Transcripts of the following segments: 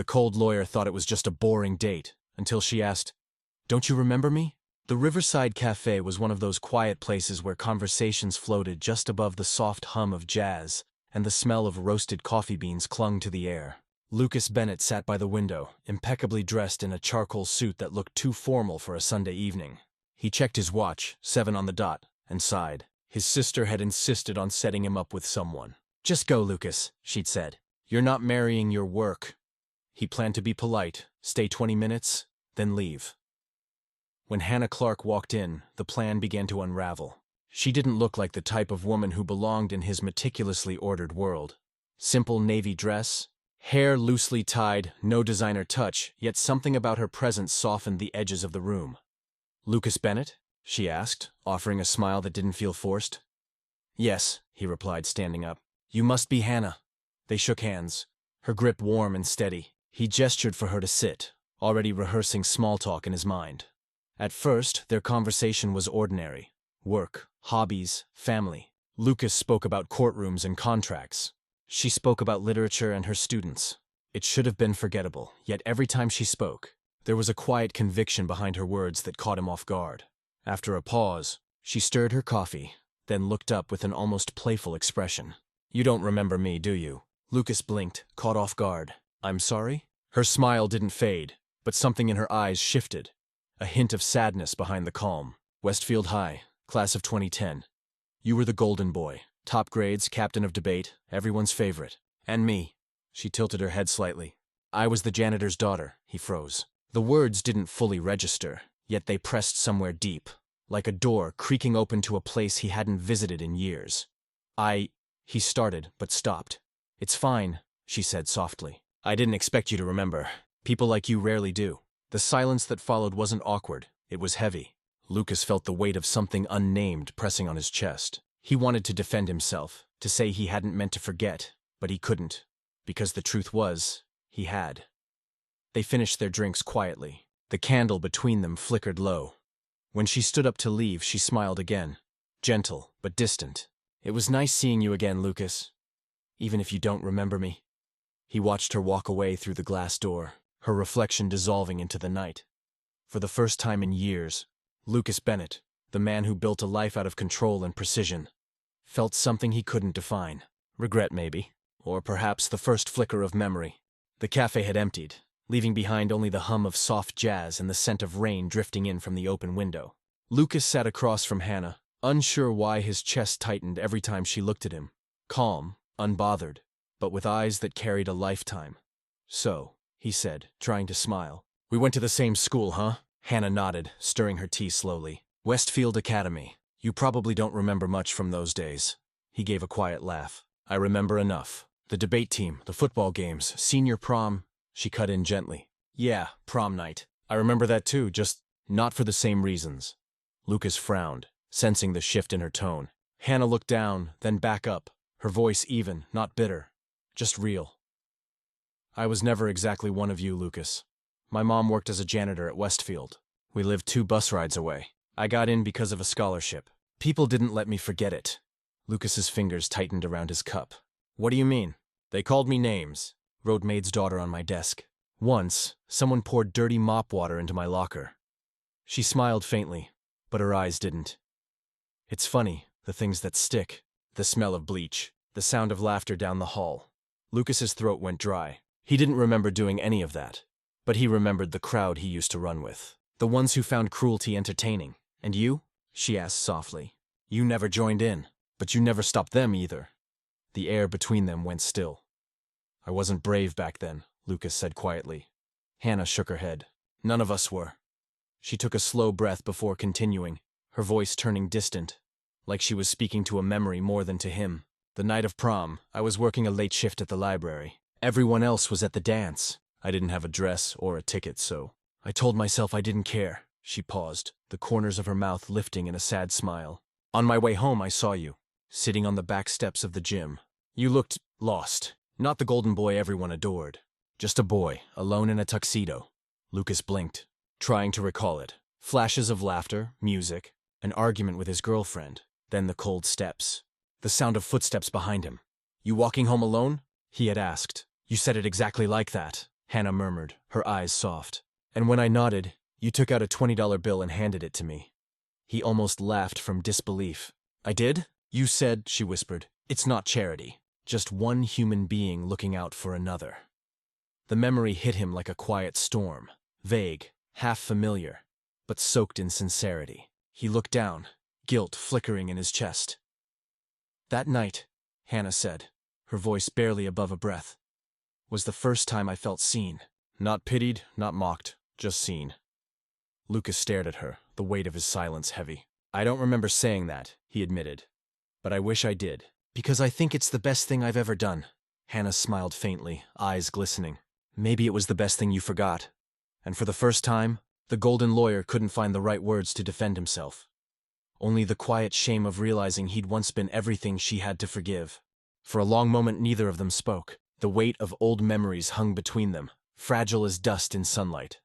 The cold lawyer thought it was just a boring date, until she asked, "Don't you remember me?" The Riverside Cafe was one of those quiet places where conversations floated just above the soft hum of jazz, and the smell of roasted coffee beans clung to the air. Lucas Bennett sat by the window, impeccably dressed in a charcoal suit that looked too formal for a Sunday evening. He checked his watch, 7 on the dot, and sighed. His sister had insisted on setting him up with someone. "Just go, Lucas," she'd said. "You're not marrying your work." He planned to be polite, stay 20 minutes, then leave. When Hannah Clark walked in, the plan began to unravel. She didn't look like the type of woman who belonged in his meticulously ordered world. Simple navy dress, hair loosely tied, no designer touch, yet something about her presence softened the edges of the room. "Lucas Bennett?" she asked, offering a smile that didn't feel forced. "Yes," he replied, standing up. "You must be Hannah." They shook hands, her grip warm and steady. He gestured for her to sit, already rehearsing small talk in his mind. At first, their conversation was ordinary. Work, hobbies, family. Lucas spoke about courtrooms and contracts. She spoke about literature and her students. It should have been forgettable, yet every time she spoke, there was a quiet conviction behind her words that caught him off guard. After a pause, she stirred her coffee, then looked up with an almost playful expression. "You don't remember me, do you?" Lucas blinked, caught off guard. "I'm sorry?" Her smile didn't fade, but something in her eyes shifted. A hint of sadness behind the calm. "Westfield High, class of 2010. You were the golden boy. Top grades, captain of debate, everyone's favorite. And me." She tilted her head slightly. "I was the janitor's daughter." He froze. The words didn't fully register, yet they pressed somewhere deep, like a door creaking open to a place he hadn't visited in years. He started, but stopped. "It's fine," she said softly. "I didn't expect you to remember. People like you rarely do." The silence that followed wasn't awkward, it was heavy. Lucas felt the weight of something unnamed pressing on his chest. He wanted to defend himself, to say he hadn't meant to forget, but he couldn't, because the truth was, he had. They finished their drinks quietly. The candle between them flickered low. When she stood up to leave, she smiled again, gentle but distant. "It was nice seeing you again, Lucas, even if you don't remember me." He watched her walk away through the glass door, her reflection dissolving into the night. For the first time in years, Lucas Bennett, the man who built a life out of control and precision, felt something he couldn't define. Regret, maybe, or perhaps the first flicker of memory. The cafe had emptied, leaving behind only the hum of soft jazz and the scent of rain drifting in from the open window. Lucas sat across from Hannah, unsure why his chest tightened every time she looked at him. Calm, unbothered, but with eyes that carried a lifetime. "So," he said, trying to smile. "We went to the same school, huh?" Hannah nodded, stirring her tea slowly. "Westfield Academy. You probably don't remember much from those days." He gave a quiet laugh. "I remember enough. The debate team, the football games, senior prom." She cut in gently. "Yeah, prom night. I remember that too, just not for the same reasons." Lucas frowned, sensing the shift in her tone. Hannah looked down, then back up, her voice even, not bitter, just real. "I was never exactly one of you, Lucas. My mom worked as a janitor at Westfield. We lived 2 bus rides away. I got in because of a scholarship. People didn't let me forget it." Lucas's fingers tightened around his cup. "What do you mean?" "They called me names," wrote maid's daughter on my desk. "Once, someone poured dirty mop water into my locker." She smiled faintly, but her eyes didn't. "It's funny, the things that stick. The smell of bleach, the sound of laughter down the hall." Lucas's throat went dry. He didn't remember doing any of that, but he remembered the crowd he used to run with. The ones who found cruelty entertaining. "And you?" she asked softly. "You never joined in, but you never stopped them either." The air between them went still. "I wasn't brave back then," Lucas said quietly. Hannah shook her head. "None of us were." She took a slow breath before continuing, her voice turning distant, like she was speaking to a memory more than to him. "The night of prom, I was working a late shift at the library. Everyone else was at the dance. I didn't have a dress or a ticket, so I told myself I didn't care." She paused, the corners of her mouth lifting in a sad smile. "On my way home, I saw you, sitting on the back steps of the gym. You looked lost. Not the golden boy everyone adored. Just a boy, alone in a tuxedo." Lucas blinked, trying to recall it. Flashes of laughter, music, an argument with his girlfriend, then the cold steps. The sound of footsteps behind him. "You walking home alone?" he had asked. "You said it exactly like that." Hannah murmured, her eyes soft. And when I nodded, you took out a $20 bill and handed it to me. He almost laughed from disbelief. I did? You said, she whispered, it's not charity. Just one human being looking out for another. The memory hit him like a quiet storm, vague, half familiar, but soaked in sincerity. He looked down, guilt flickering in his chest. That night, Hannah said, her voice barely above a breath, was the first time I felt seen. Not pitied, not mocked, just seen. Lucas stared at her, the weight of his silence heavy. I don't remember saying that, he admitted. But I wish I did. Because I think it's the best thing I've ever done. Hannah smiled faintly, eyes glistening. Maybe it was the best thing you forgot. And for the first time, the golden lawyer couldn't find the right words to defend himself. Only the quiet shame of realizing he'd once been everything she had to forgive. For a long moment neither of them spoke. The weight of old memories hung between them, fragile as dust in sunlight.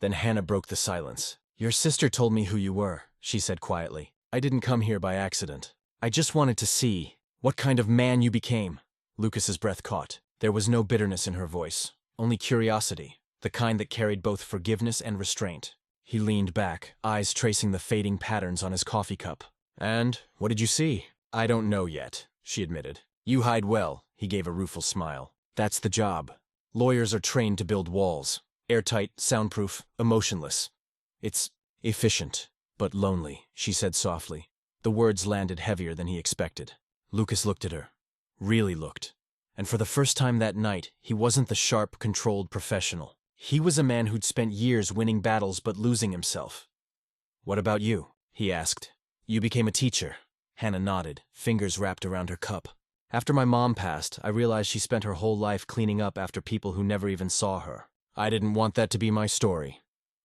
Then Hannah broke the silence. Your sister told me who you were, she said quietly. I didn't come here by accident. I just wanted to see what kind of man you became. Lucas's breath caught. There was no bitterness in her voice, only curiosity, the kind that carried both forgiveness and restraint. He leaned back, eyes tracing the fading patterns on his coffee cup. And what did you see? I don't know yet, she admitted. You hide well, he gave a rueful smile. That's the job. Lawyers are trained to build walls. Airtight, soundproof, emotionless. It's efficient, but lonely, she said softly. The words landed heavier than he expected. Lucas looked at her. Really looked. And for the first time that night, he wasn't the sharp, controlled professional. He was a man who'd spent years winning battles but losing himself. What about you? He asked. You became a teacher. Hannah nodded, fingers wrapped around her cup. After my mom passed, I realized she spent her whole life cleaning up after people who never even saw her. I didn't want that to be my story.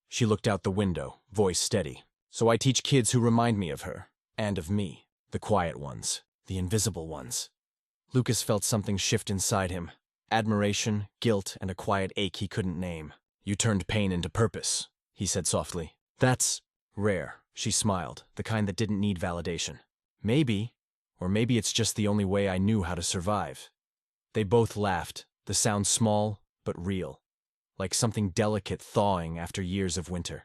She looked out the window, voice steady. So I teach kids who remind me of her, and of me. The quiet ones, the invisible ones. Lucas felt something shift inside him. Admiration, guilt, and a quiet ache he couldn't name. You turned pain into purpose, he said softly. That's rare, she smiled, the kind that didn't need validation. Maybe, or maybe it's just the only way I knew how to survive. They both laughed, the sound small, but real. Like something delicate thawing after years of winter.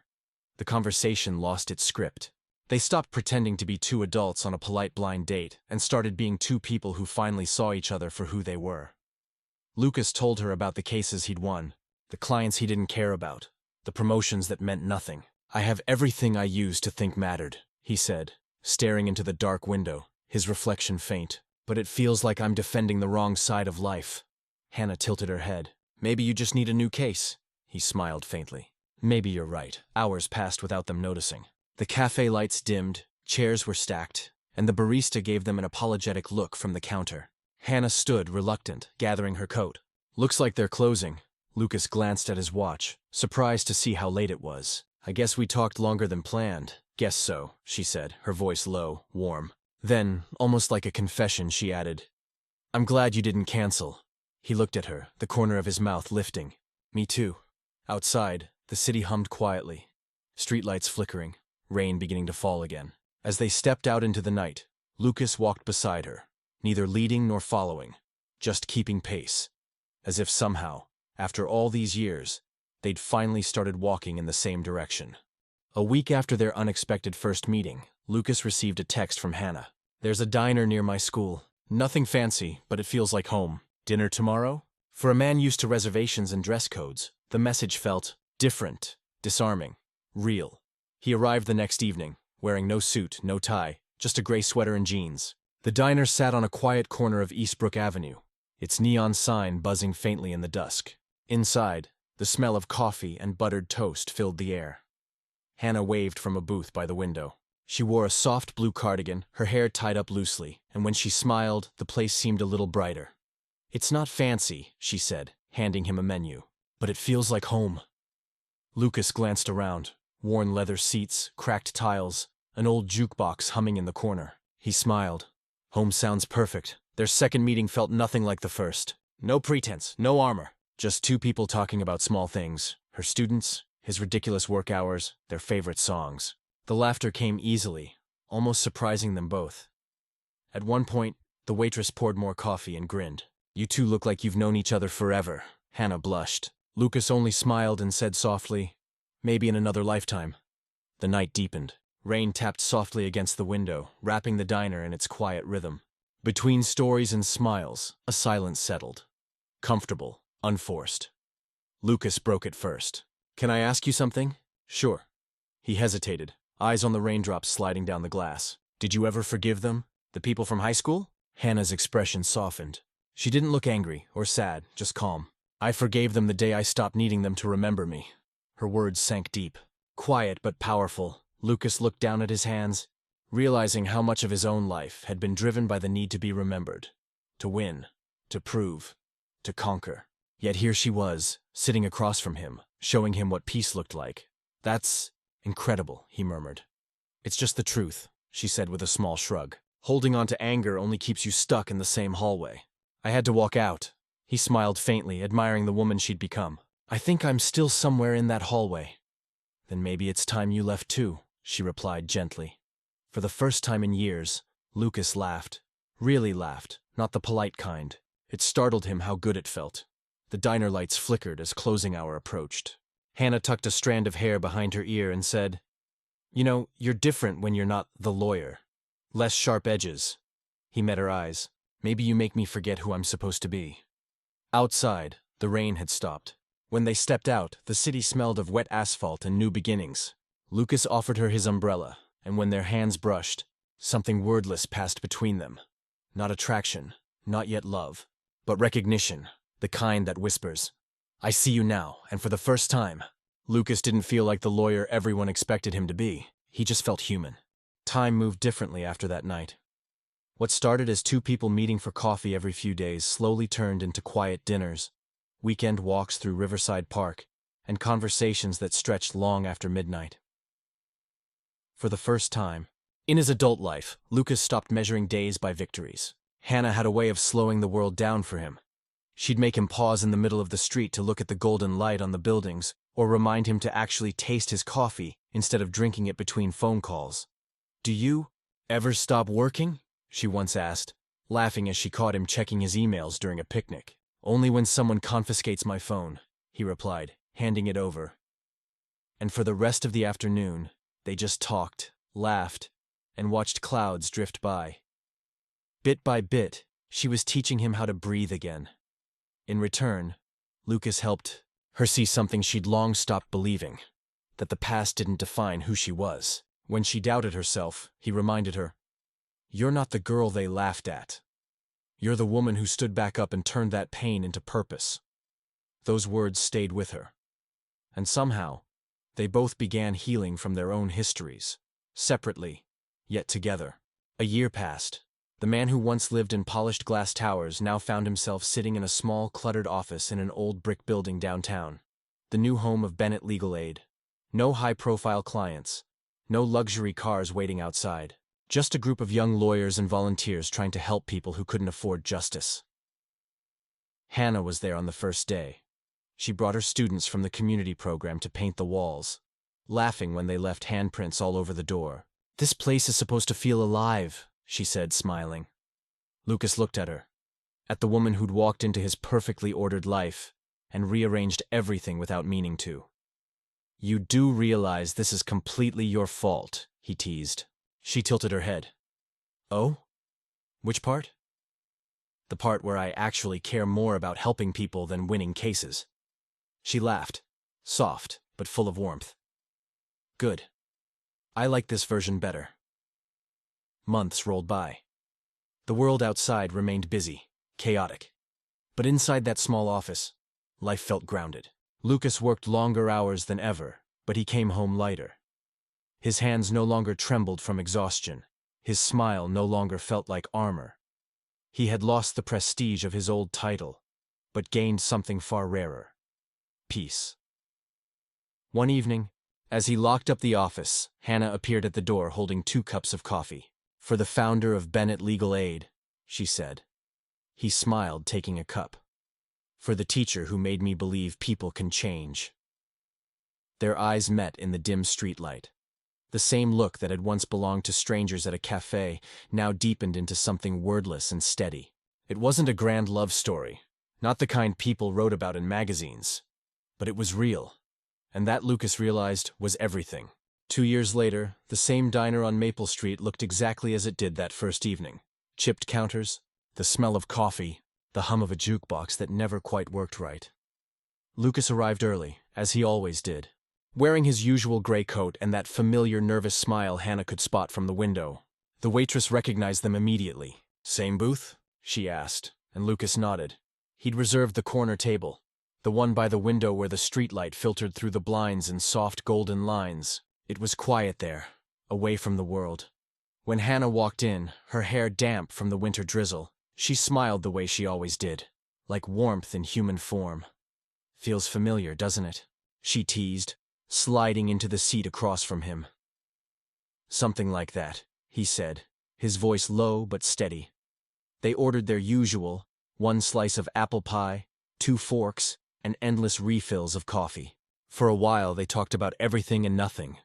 The conversation lost its script. They stopped pretending to be two adults on a polite blind date and started being two people who finally saw each other for who they were. Lucas told her about the cases he'd won, the clients he didn't care about, the promotions that meant nothing. I have everything I used to think mattered, he said, staring into the dark window, his reflection faint. But it feels like I'm defending the wrong side of life. Hannah tilted her head. Maybe you just need a new case. He smiled faintly. Maybe you're right. Hours passed without them noticing. The cafe lights dimmed, chairs were stacked, and the barista gave them an apologetic look from the counter. Hannah stood, reluctant, gathering her coat. Looks like they're closing. Lucas glanced at his watch, surprised to see how late it was. I guess we talked longer than planned. Guess so, she said, her voice low, warm. Then, almost like a confession, she added, I'm glad you didn't cancel. He looked at her, the corner of his mouth lifting. Me too. Outside, the city hummed quietly. Streetlights flickering, rain beginning to fall again. As they stepped out into the night, Lucas walked beside her, neither leading nor following, just keeping pace. As if somehow, after all these years, they'd finally started walking in the same direction. A week after their unexpected first meeting, Lucas received a text from Hannah. There's a diner near my school. Nothing fancy, but it feels like home. Dinner tomorrow? For a man used to reservations and dress codes, the message felt different, disarming, real. He arrived the next evening, wearing no suit, no tie, just a gray sweater and jeans. The diner sat on a quiet corner of Eastbrook Avenue, its neon sign buzzing faintly in the dusk. Inside, the smell of coffee and buttered toast filled the air. Hannah waved from a booth by the window. She wore a soft blue cardigan, her hair tied up loosely, and when she smiled, the place seemed a little brighter. It's not fancy, she said, handing him a menu, but it feels like home. Lucas glanced around. Worn leather seats, cracked tiles, an old jukebox humming in the corner. He smiled. Home sounds perfect. Their second meeting felt nothing like the first. No pretense, no armor. Just two people talking about small things. Her students, his ridiculous work hours, their favorite songs. The laughter came easily, almost surprising them both. At one point, the waitress poured more coffee and grinned. You two look like you've known each other forever. Hannah blushed. Lucas only smiled and said softly, "Maybe in another lifetime." The night deepened. Rain tapped softly against the window, wrapping the diner in its quiet rhythm. Between stories and smiles, a silence settled. Comfortable, unforced. Lucas broke it first. "Can I ask you something?" "Sure." He hesitated, eyes on the raindrops sliding down the glass. "Did you ever forgive them? The people from high school?" Hannah's expression softened. She didn't look angry or sad, just calm. "I forgave them the day I stopped needing them to remember me." Her words sank deep. Quiet but powerful, Lucas looked down at his hands, realizing how much of his own life had been driven by the need to be remembered, to win, to prove, to conquer. Yet here she was, sitting across from him, showing him what peace looked like. "That's incredible," he murmured. "It's just the truth," she said with a small shrug. "Holding on to anger only keeps you stuck in the same hallway." "I had to walk out." He smiled faintly, admiring the woman she'd become. "I think I'm still somewhere in that hallway." "Then maybe it's time you left too," she replied gently. For the first time in years, Lucas laughed. Really laughed, not the polite kind. It startled him how good it felt. The diner lights flickered as closing hour approached. Hannah tucked a strand of hair behind her ear and said, "You know, you're different when you're not the lawyer. Less sharp edges." He met her eyes. "Maybe you make me forget who I'm supposed to be." Outside, the rain had stopped. When they stepped out, the city smelled of wet asphalt and new beginnings. Lucas offered her his umbrella, and when their hands brushed, something wordless passed between them. Not attraction, not yet love, but recognition, the kind that whispers, "I see you now," and for the first time, Lucas didn't feel like the lawyer everyone expected him to be. He just felt human. Time moved differently after that night. What started as two people meeting for coffee every few days slowly turned into quiet dinners, weekend walks through Riverside Park, and conversations that stretched long after midnight. For the first time in his adult life, Lucas stopped measuring days by victories. Hannah had a way of slowing the world down for him. She'd make him pause in the middle of the street to look at the golden light on the buildings, or remind him to actually taste his coffee instead of drinking it between phone calls. "Do you ever stop working?" she once asked, laughing as she caught him checking his emails during a picnic. "Only when someone confiscates my phone," he replied, handing it over. And for the rest of the afternoon, they just talked, laughed, and watched clouds drift by. Bit by bit, she was teaching him how to breathe again. In return, Lucas helped her see something she'd long stopped believing, that the past didn't define who she was. When she doubted herself, he reminded her, "You're not the girl they laughed at. You're the woman who stood back up and turned that pain into purpose." Those words stayed with her. And somehow, they both began healing from their own histories, separately, yet together. A year passed. The man who once lived in polished glass towers now found himself sitting in a small, cluttered office in an old brick building downtown, the new home of Bennett Legal Aid. No high-profile clients, no luxury cars waiting outside. Just a group of young lawyers and volunteers trying to help people who couldn't afford justice. Hannah was there on the first day. She brought her students from the community program to paint the walls, laughing when they left handprints all over the door. "This place is supposed to feel alive," she said, smiling. Lucas looked at her, at the woman who'd walked into his perfectly ordered life and rearranged everything without meaning to. "You do realize this is completely your fault," he teased. She tilted her head. "Oh? Which part?" "The part where I actually care more about helping people than winning cases." She laughed, soft but full of warmth. "Good. I like this version better." Months rolled by. The world outside remained busy, chaotic. But inside that small office, life felt grounded. Lucas worked longer hours than ever, but he came home lighter. His hands no longer trembled from exhaustion. His smile no longer felt like armor. He had lost the prestige of his old title, but gained something far rarer: peace. One evening, as he locked up the office, Hannah appeared at the door holding 2 cups of coffee. "For the founder of Bennett Legal Aid," she said. He smiled, taking a cup. "For the teacher who made me believe people can change." Their eyes met in the dim streetlight. The same look that had once belonged to strangers at a cafe now deepened into something wordless and steady. It wasn't a grand love story, not the kind people wrote about in magazines. But it was real. And that, Lucas realized, was everything. 2 years later, the same diner on Maple Street looked exactly as it did that first evening. Chipped counters, the smell of coffee, the hum of a jukebox that never quite worked right. Lucas arrived early, as he always did. Wearing his usual gray coat and that familiar nervous smile Hannah could spot from the window. The waitress recognized them immediately. "Same booth?" she asked, and Lucas nodded. He'd reserved the corner table, the one by the window where the streetlight filtered through the blinds in soft golden lines. It was quiet there, away from the world. When Hannah walked in, her hair damp from the winter drizzle, she smiled the way she always did, like warmth in human form. "Feels familiar, doesn't it?" she teased, sliding into the seat across from him. "Something like that," he said, his voice low but steady. They ordered their usual, 1 slice of apple pie, 2 forks, and endless refills of coffee. For a while they talked about everything and nothing.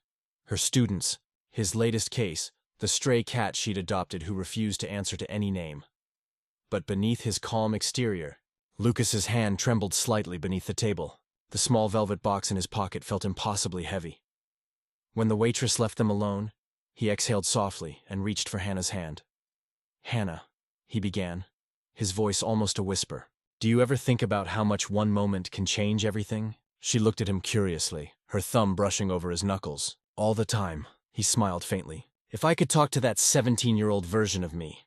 Her students, his latest case, the stray cat she'd adopted who refused to answer to any name. But beneath his calm exterior, Lucas's hand trembled slightly beneath the table. The small velvet box in his pocket felt impossibly heavy. When the waitress left them alone, he exhaled softly and reached for Hannah's hand. "Hannah," he began, his voice almost a whisper. "Do you ever think about how much one moment can change everything?" She looked at him curiously, her thumb brushing over his knuckles. "All the time," he smiled faintly. "If I could talk to that 17-year-old version of me,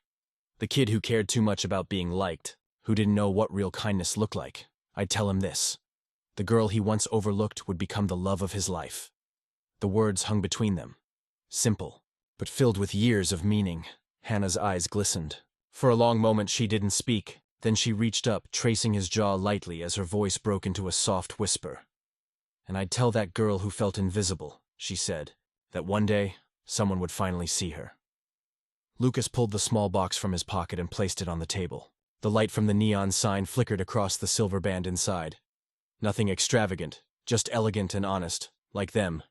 the kid who cared too much about being liked, who didn't know what real kindness looked like, I'd tell him this. The girl he once overlooked would become the love of his life." The words hung between them. Simple, but filled with years of meaning. Hannah's eyes glistened. For a long moment she didn't speak, then she reached up, tracing his jaw lightly as her voice broke into a soft whisper. "And I'd tell that girl who felt invisible," she said, "that one day someone would finally see her." Lucas pulled the small box from his pocket and placed it on the table. The light from the neon sign flickered across the silver band inside. Nothing extravagant, just elegant and honest, like them.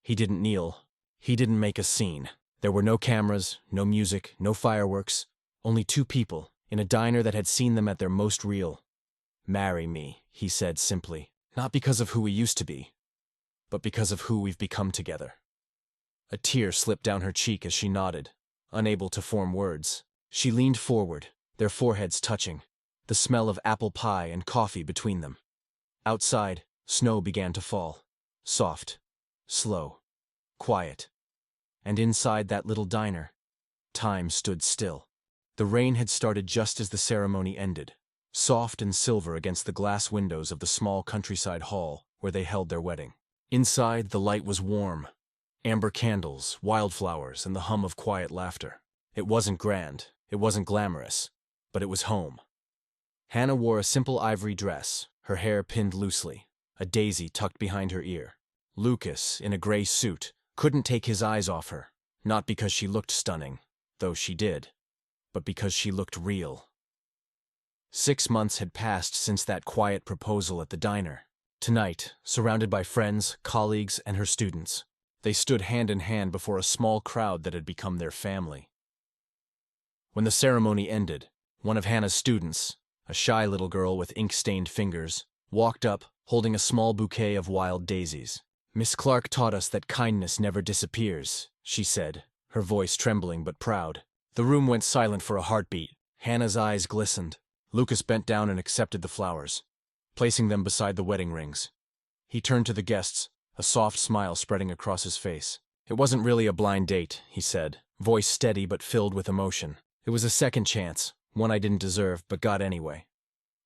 He didn't kneel. He didn't make a scene. There were no cameras, no music, no fireworks, only 2 people, in a diner that had seen them at their most real. "Marry me," he said simply, "not because of who we used to be, but because of who we've become together." A tear slipped down her cheek as she nodded, unable to form words. She leaned forward, their foreheads touching, the smell of apple pie and coffee between them. Outside, snow began to fall, soft, slow, quiet. And inside that little diner, time stood still. The rain had started just as the ceremony ended, soft and silver against the glass windows of the small countryside hall where they held their wedding. Inside, the light was warm. Amber candles, wildflowers, and the hum of quiet laughter. It wasn't grand, it wasn't glamorous, but it was home. Hannah wore a simple ivory dress, her hair pinned loosely, a daisy tucked behind her ear. Lucas, in a gray suit, couldn't take his eyes off her, not because she looked stunning, though she did, but because she looked real. 6 months had passed since that quiet proposal at the diner. Tonight, surrounded by friends, colleagues, and her students, they stood hand in hand before a small crowd that had become their family. When the ceremony ended, one of Hannah's students, a shy little girl with ink-stained fingers, walked up, holding a small bouquet of wild daisies. "Miss Clark taught us that kindness never disappears," she said, her voice trembling but proud. The room went silent for a heartbeat. Hannah's eyes glistened. Lucas bent down and accepted the flowers, placing them beside the wedding rings. He turned to the guests, a soft smile spreading across his face. "It wasn't really a blind date," he said, voice steady but filled with emotion. "It was a second chance, one I didn't deserve but got anyway."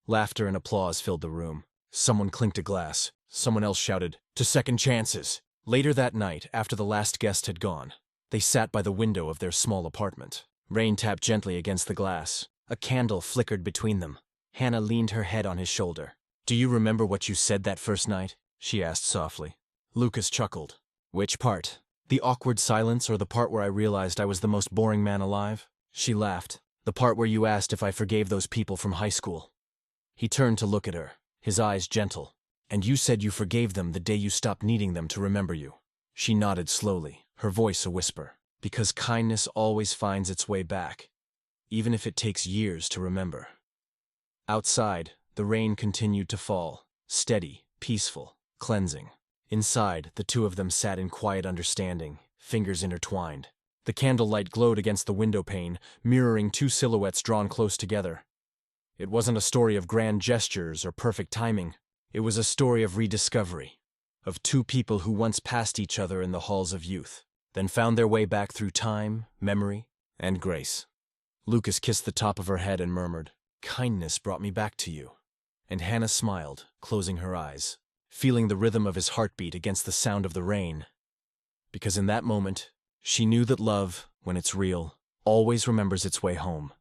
Laughter and applause filled the room. Someone clinked a glass. Someone else shouted, "To second chances!" Later that night, after the last guest had gone, they sat by the window of their small apartment. Rain tapped gently against the glass. A candle flickered between them. Hannah leaned her head on his shoulder. "Do you remember what you said that first night?" she asked softly. Lucas chuckled. "Which part? The awkward silence or the part where I realized I was the most boring man alive?" She laughed. "The part where you asked if I forgave those people from high school." He turned to look at her, his eyes gentle. "And you said you forgave them the day you stopped needing them to remember you." She nodded slowly, her voice a whisper. "Because kindness always finds its way back, even if it takes years to remember." Outside, the rain continued to fall, steady, peaceful, cleansing. Inside, the two of them sat in quiet understanding, fingers intertwined. The candlelight glowed against the window pane, mirroring two silhouettes drawn close together. It wasn't a story of grand gestures or perfect timing. It was a story of rediscovery, of two people who once passed each other in the halls of youth, then found their way back through time, memory, and grace. Lucas kissed the top of her head and murmured, "Kindness brought me back to you." And Hannah smiled, closing her eyes, feeling the rhythm of his heartbeat against the sound of the rain. Because in that moment, she knew that love, when it's real, always remembers its way home.